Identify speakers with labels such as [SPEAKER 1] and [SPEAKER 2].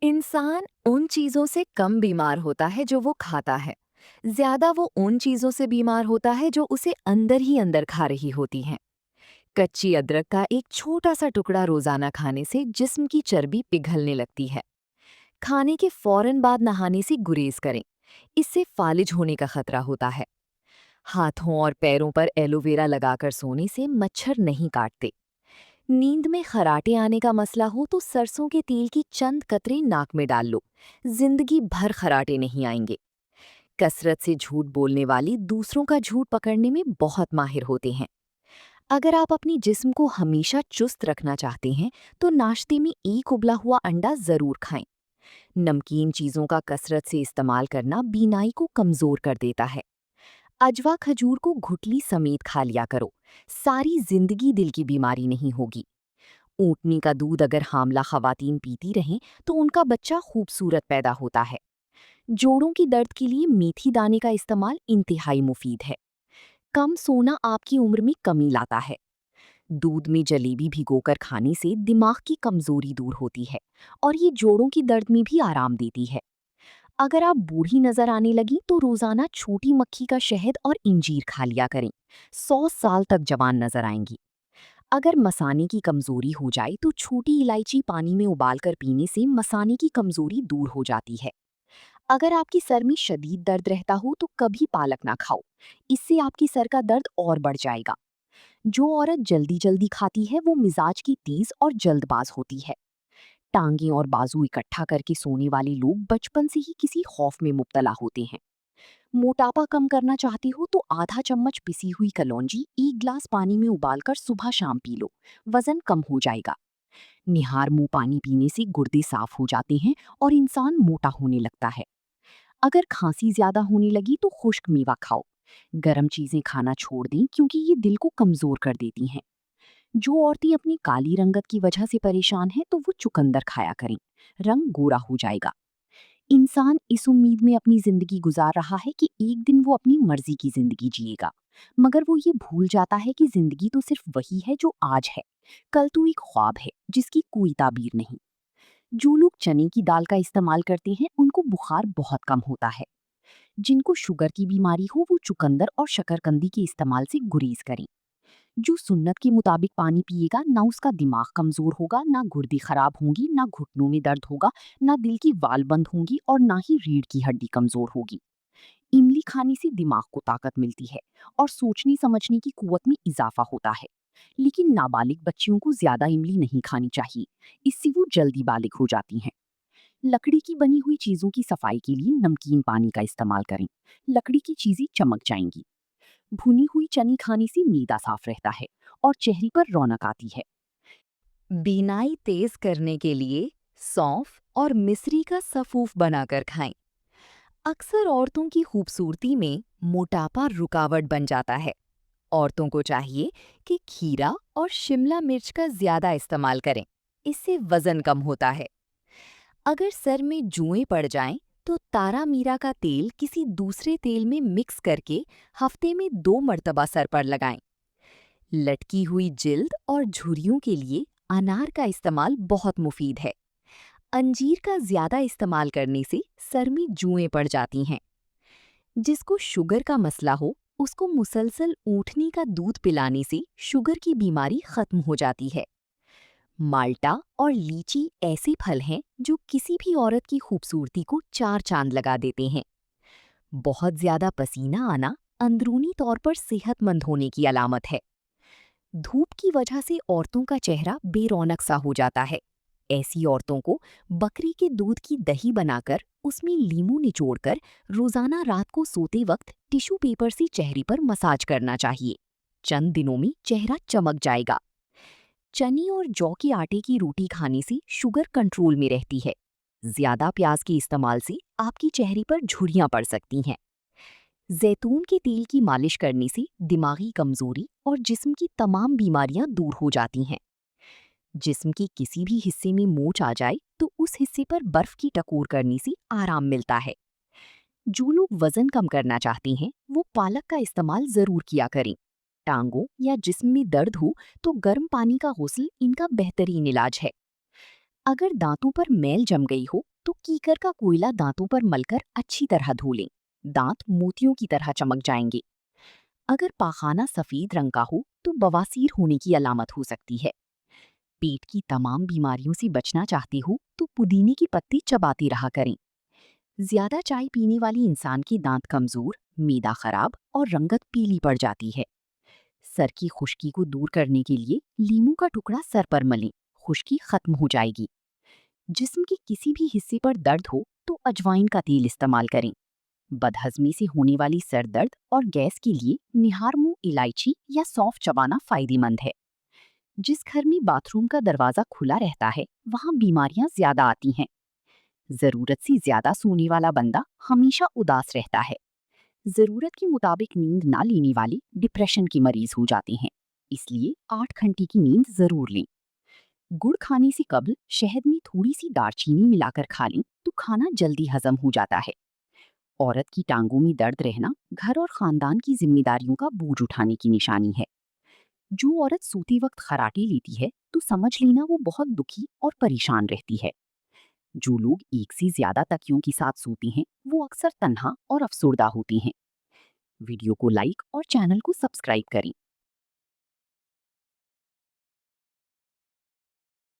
[SPEAKER 1] इंसान उन चीजों से कम बीमार होता है जो वो खाता है। ज्यादा वो उन चीजों से बीमार होता है जो उसे अंदर ही अंदर खा रही होती हैं। कच्ची अदरक का एक छोटा सा टुकड़ा रोजाना खाने से जिस्म की चर्बी पिघलने लगती है। खाने के फौरन बाद नहाने से गुरेज करें। इससे फालिज होने का खतरा होता है। हाथों और पैरों पर एलोवेरा लगाकर सोने से मच्छर नहीं काटते। नींद में खराटे आने का मसला हो तो सरसों के तेल की चंद कतरे नाक में डाल लो। जिंदगी भर खराटे नहीं आएंगे। कसरत से झूठ बोलने वाली दूसरों का झूठ पकड़ने में बहुत माहिर होते हैं। अगर आप अपनी जिस्म को हमेशा चुस्त रखना चाहते हैं तो नाश्ते में एक उबला हुआ अंडा जरूर खाएं। नमकीन चीजों का कसरत से इस्तेमाल करना बीनाई को कमजोर कर देता है। अजवा खजूर को घुटली समेत खा लिया करो। सारी जिंदगी दिल की बीमारी नहीं होगी। ऊँटनी का दूध अगर हामला खवातीन पीती रहें तो उनका बच्चा खूबसूरत पैदा होता है। जोड़ों की दर्द के लिए मेथी दाने का इस्तेमाल इंतहाई मुफीद है। कम सोना आपकी उम्र में कमी लाता है। दूध में जलेबी भिगोकर खाने से दिमाग की कमजोरी दूर होती है और ये जोड़ों की दर्द में भी आराम देती है। अगर आप बूढ़ी नजर आने लगी तो रोजाना छोटी मक्खी का शहद और इंजीर खा लिया करें। 100 साल तक जवान नजर आएंगी। अगर मसाने की कमजोरी हो जाए तो छोटी इलायची पानी में उबालकर पीने से मसाने की कमजोरी दूर हो जाती है। अगर आपकी सर में शदीद दर्द रहता हो तो कभी पालक ना खाओ। इससे आपकी सर का दर्द और बढ़ जाएगा। जो औरत जल्दी जल्दी खाती है वो मिजाज की तेज और जल्दबाज होती है। टांगे और बाजू इकट्ठा करके सोने वाले लोग बचपन से ही किसी खौफ में मुब्तला होते हैं। मोटापा कम करना चाहती हो तो आधा चम्मच पिसी हुई कलौंजी एक ग्लास पानी में उबालकर सुबह शाम पी लो। वजन कम हो जाएगा। निहार मुंह पानी पीने से गुर्दे साफ हो जाते हैं और इंसान मोटा होने लगता है। अगर खांसी ज्यादा होने लगी तो खुश्क मेवा खाओ। गर्म चीजें खाना छोड़ दें क्योंकि ये दिल को कमजोर कर देती हैं। जो औरतें अपनी काली रंगत की वजह से परेशान हैं तो वो चुकंदर खाया करें। रंग गोरा हो जाएगा। इंसान इस उम्मीद में अपनी जिंदगी गुजार रहा है कि एक दिन वो अपनी मर्जी की जिंदगी जिएगा। मगर वो ये भूल जाता है कि जिंदगी तो सिर्फ वही है जो आज है। कल तो एक ख्वाब है जिसकी कोई ताबीर नहीं। जो लोग चने की दाल का इस्तेमाल करते हैं उनको बुखार बहुत कम होता है। जिनको शुगर की बीमारी हो वो चुकंदर और शकरकंदी के इस्तेमाल से गुरेज करें। जो सुन्नत के मुताबिक पानी पिएगा ना उसका दिमाग कमजोर होगा, ना गुर्दे खराब होंगी, ना घुटनों में दर्द होगा, ना दिल की वाल बंद होंगी और ना ही रीढ़ की हड्डी कमजोर होगी। इमली खाने से दिमाग को ताकत मिलती है और सोचने समझने की कुवत में इजाफा होता है। लेकिन नाबालिग बच्चियों को ज्यादा इमली नहीं खानी चाहिए। इससे वो जल्दी बालिग हो जाती हैं। लकड़ी की बनी हुई चीजों की सफाई के लिए नमकीन पानी का इस्तेमाल करें। लकड़ी की चीजें चमक जाएंगी। भुनी हुई चनी खाने से मीदा साफ रहता है और चेहरे पर रौनक आती है। बीनाई तेज करने के लिए सौंफ और मिश्री का सफूफ बनाकर खाएं। अक्सर औरतों की खूबसूरती में मोटापा रुकावट बन जाता है। औरतों को चाहिए कि खीरा और शिमला मिर्च का ज्यादा इस्तेमाल करें। इससे वजन कम होता है। अगर सर में जुएं पड़ जाएं तो तारा मीरा का तेल किसी दूसरे तेल में मिक्स करके हफ्ते में 2 मर्तबा सर पर लगाएं। लटकी हुई जिल्द और झुर्रियों के लिए अनार का इस्तेमाल बहुत मुफीद है। अंजीर का ज्यादा इस्तेमाल करने से सर में जुएं पड़ जाती हैं। जिसको शुगर का मसला हो उसको मुसलसल ऊँटनी का दूध पिलाने से शुगर की बीमारी खत्म हो जाती है। माल्टा और लीची ऐसे फल हैं जो किसी भी औरत की खूबसूरती को 4 चांद लगा देते हैं। बहुत ज्यादा पसीना आना अंदरूनी तौर पर सेहतमंद होने की अलामत है। धूप की वजह से औरतों का चेहरा बेरौनक सा हो जाता है। ऐसी औरतों को बकरी के दूध की दही बनाकर उसमें लीमू निचोड़कर रोजाना रात को सोते वक्त टिश्यू पेपर से चेहरे पर मसाज करना चाहिए। चंद दिनों में चेहरा चमक जाएगा। चने और जौ के आटे की रोटी खाने से शुगर कंट्रोल में रहती है। ज्यादा प्याज के इस्तेमाल से आपके चेहरे पर झुर्रियां पड़ सकती हैं। जैतून के तेल की मालिश करने से दिमागी कमजोरी और जिस्म की तमाम बीमारियां दूर हो जाती हैं। जिस्म के किसी भी हिस्से में मोच आ जाए तो उस हिस्से पर बर्फ की टकोर करने से आराम मिलता है। जो लोग वजन कम करना चाहते हैं वो पालक का इस्तेमाल जरूर किया करें। टांगों या जिस्म में दर्द हो तो गर्म पानी का गुस्ल इनका बेहतरीन इलाज है। अगर दांतों पर मैल जम गई हो तो कीकर का कोयला दांतों पर मलकर अच्छी तरह धो लें। दांत मोतियों की तरह चमक जाएंगे। अगर पाखाना सफेद रंग का हो तो बवासीर होने की अलामत हो सकती है। पेट की तमाम बीमारियों से बचना चाहते हो तो पुदीने की पत्ती चबाते रहा करें। ज्यादा चाय पीने वाली इंसान के दांत कमजोर, मैदा खराब और रंगत पीली पड़ जाती है। सर की खुश्की को दूर करने के लिए लीमू का टुकड़ा सर पर मलें, खुश्की खत्म हो जाएगी। जिस्म के किसी भी हिस्से पर दर्द हो तो अजवाइन का तेल इस्तेमाल करें। बदहजमी से होने वाली सर दर्द और गैस के लिए निहारमू इलायची या सौंफ चबाना फायदेमंद है। जिस घर में बाथरूम का दरवाजा खुला रहता है वहां बीमारियां ज्यादा आती हैं। जरूरत से ज्यादा सोने वाला बंदा हमेशा उदास रहता है। जरूरत के मुताबिक नींद ना लेने वाले डिप्रेशन के मरीज हो जाते हैं। इसलिए 8 घंटे की नींद जरूर लें। गुड़ खाने से कबल शहद में थोड़ी सी दालचीनी मिलाकर खा लें तो खाना जल्दी हजम हो जाता है। औरत की टांगों में दर्द रहना घर और खानदान की जिम्मेदारियों का बोझ उठाने की निशानी है। जो औरत सोते वक्त खराटे लेती है तो समझ लेना वो बहुत दुखी और परेशान रहती है। जो लोग एक से ज्यादा तकियों के साथ सोते हैं वो अक्सर तन्हा और अफसुर्दा होते हैं। वीडियो को लाइक और चैनल को सब्सक्राइब करें।